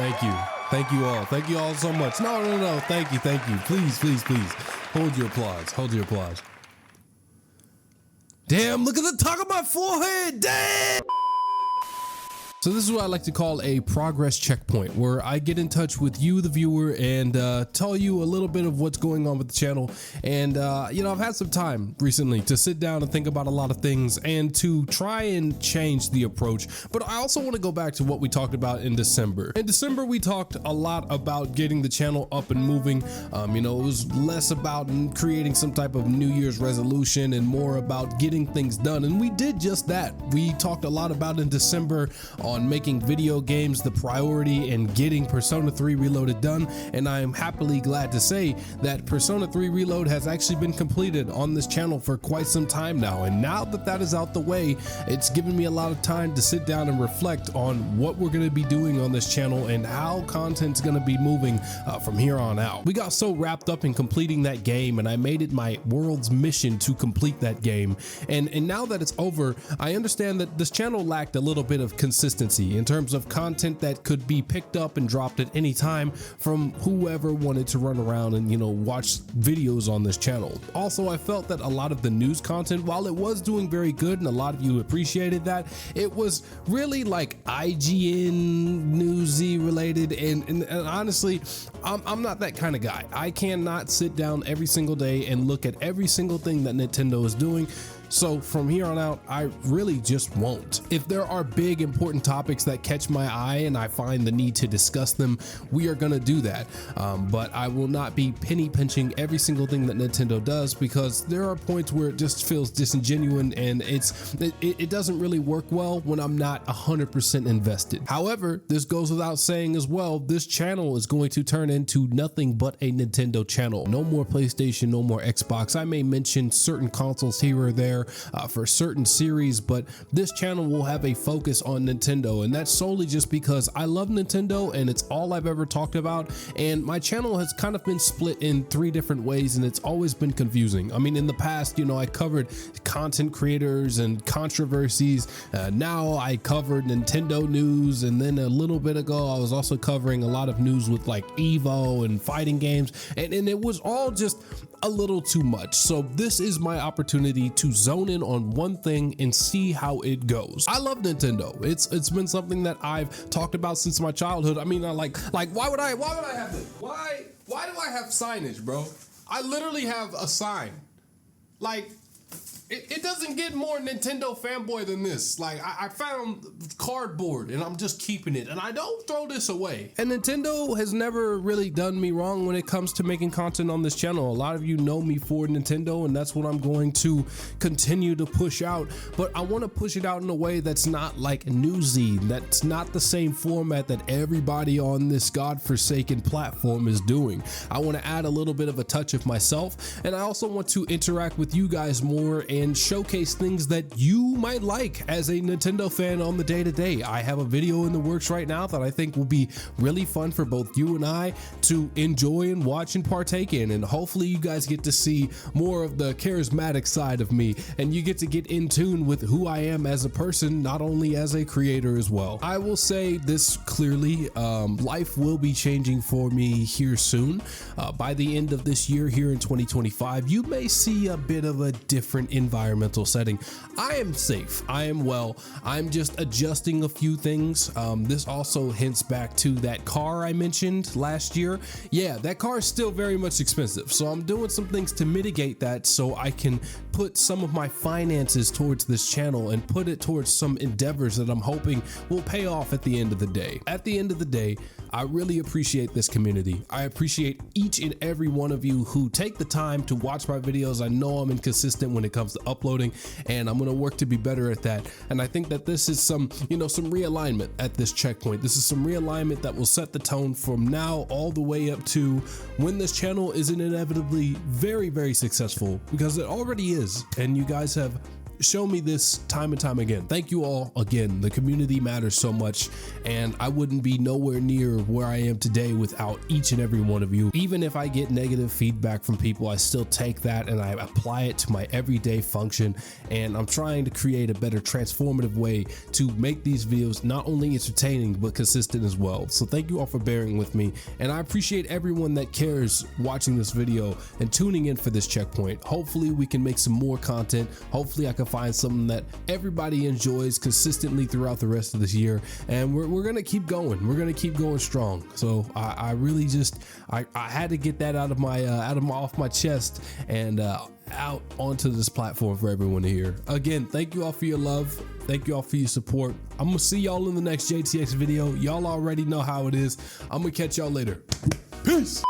Thank you all. Thank you all so much. No. Thank you. Please. Hold your applause. Damn, look at the top of my forehead. Damn. So this is what I like to call a progress checkpoint, where I get in touch with you, the viewer, and tell you a little bit of what's going on with the channel. And I've had some time recently to sit down and think about a lot of things and to try and change the approach. But I also want to go back to what we talked about in December. In December, we talked a lot about getting the channel up and moving. It was less about creating some type of New Year's resolution and more about getting things done. And we did just that. We talked a lot about in December on making video games the priority and getting Persona 3 Reloaded done, and I am happily glad to say that Persona 3 Reload has actually been completed on this channel for quite some time now. And now that that is out the way, it's given me a lot of time to sit down and reflect on what we're going to be doing on this channel and how content's going to be moving from here on out. We got so wrapped up in completing that game, and I made it my world's mission to complete that game. And now that it's over, I understand that this channel lacked a little bit of consistency in terms of content that could be picked up and dropped at any time from whoever wanted to run around and watch videos on this channel. Also, I felt that a lot of the news content, while it was doing very good and a lot of you appreciated that, it was really like IGN newsy related, and honestly, I'm not that kind of guy. I cannot sit down every single day and look at every single thing that Nintendo is doing. So from here on out, I really just won't. If there are big important topics that catch my eye and I find the need to discuss them, we are gonna do that. But I will not be penny pinching every single thing that Nintendo does, because there are points where it just feels disingenuous and it doesn't really work well when I'm not 100% invested. However, this goes without saying as well, this channel is going to turn into nothing but a Nintendo channel. No more PlayStation, no more Xbox. I may mention certain consoles here or there for certain series, but this channel will have a focus on Nintendo, and that's solely just because I love Nintendo and it's all I've ever talked about. And my channel has kind of been split in 3 different ways, and it's always been confusing. I mean, in the past, I covered content creators and controversies. Now I covered Nintendo news, and then a little bit ago I was also covering a lot of news with like Evo and fighting games, and it was all just a little too much. So this is my opportunity to zone in on one thing and see how it goes. I love Nintendo. It's been something that I've talked about since my childhood. I mean, I like why would I have this? Why do I have signage, bro? I literally have a sign. Like, it doesn't get more Nintendo fanboy than this. Like, I found cardboard and I'm just keeping it, and I don't throw this away. And Nintendo has never really done me wrong when it comes to making content on this channel. A lot of you know me for Nintendo, and that's what I'm going to continue to push out. But I want to push it out in a way that's not like newsy, that's not the same format that everybody on this godforsaken platform is doing. I want to add a little bit of a touch of myself, and I also want to interact with you guys more and showcase things that you might like as a Nintendo fan on the day-to-day. I have a video in the works right now that I think will be really fun for both you and I to enjoy and watch and partake in, and hopefully you guys get to see more of the charismatic side of me, and you get to get in tune with who I am as a person, not only as a creator as well. I will say this clearly, life will be changing for me here soon. By the end of this year, here in 2025, you may see a bit of a different environmental setting. I am safe, I am well, I'm just adjusting a few things. This also hints back to that car I mentioned last year. Yeah, that car is still very much expensive, so I'm doing some things to mitigate that so I can put some of my finances towards this channel and put it towards some endeavors that I'm hoping will pay off at the end of the day. At the end of the day, I really appreciate this community. I appreciate each and every one of you who take the time to watch my videos. I know I'm inconsistent when it comes to uploading, and I'm gonna work to be better at that. And I think that this is some realignment at this checkpoint. This is some realignment that will set the tone from now all the way up to when this channel is inevitably very, very successful, because it already is. And you guys have shown me this time and time again. Thank you all again. The community matters so much, and I wouldn't be nowhere near where I am today without each and every one of you. Even if I get negative feedback from people, I still take that and I apply it to my everyday function, and I'm trying to create a better transformative way to make these videos not only entertaining but consistent as well. So thank you all for bearing with me, and I appreciate everyone that cares watching this video and tuning in for this checkpoint. Hopefully we can make some more content. Hopefully I can find something that everybody enjoys consistently throughout the rest of this year, and we're gonna keep going. We're gonna keep going strong. So I really just I had to get that out of my off my chest and out onto this platform for everyone to hear. Again, thank you all for your love. Thank you all for your support. I'm gonna see y'all in the next JTX video. Y'all already know how it is. I'm gonna catch y'all later. Peace.